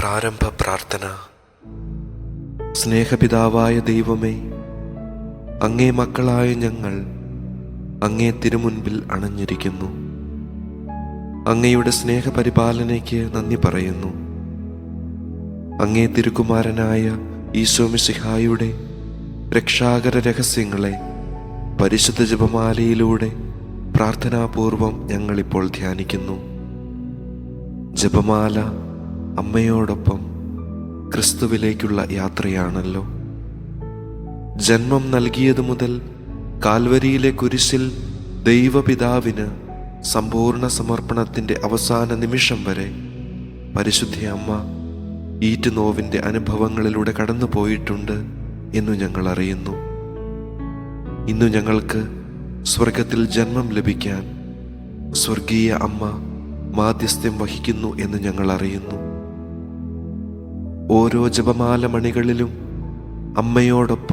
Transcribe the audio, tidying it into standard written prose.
പ്രാരംഭ പ്രാർത്ഥന. സ്നേഹപിതാവായ ദൈവമേ, അങ്ങേ മക്കളായ ഞങ്ങൾ അങ്ങേ തിരുമുൻപിൽ അണഞ്ഞിരിക്കുന്നു. അങ്ങയുടെ സ്നേഹപരിപാലനയ്ക്ക് നന്ദി പറയുന്നു. അങ്ങേ തിരുക്കുമാരനായ ഈശോ മിശിഹായുടെ രക്ഷാകര രഹസ്യങ്ങളെ പരിശുദ്ധ ജപമാലയിലൂടെ പ്രാർത്ഥനാപൂർവം ഞങ്ങളിപ്പോൾ ധ്യാനിക്കുന്നു. ജപമാല അമ്മയോടൊപ്പം ക്രിസ്തുവിലേക്കുള്ള യാത്രയാണല്ലോ. ജന്മം നൽകിയതു മുതൽ കാൽവരിയിലെ കുരിശിൽ ദൈവപിതാവിന് സമ്പൂർണ്ണ സമർപ്പണത്തിൻ്റെ അവസാന നിമിഷം വരെ പരിശുദ്ധ അമ്മ ഈറ്റുനോവിൻ്റെ അനുഭവങ്ങളിലൂടെ കടന്നുപോയിട്ടുണ്ട് എന്നു ഞങ്ങൾ അറിയുന്നു. ഇന്നു ഞങ്ങൾക്ക് സ്വർഗത്തിൽ ജന്മം ലഭിക്കാൻ സ്വർഗീയ അമ്മ മാധ്യസ്ഥ്യം വഹിക്കുന്നു എന്ന് ഞങ്ങൾ അറിയുന്നു. ഓരോ ജപമാല മണികളിലും അമ്മയോടൊപ്പം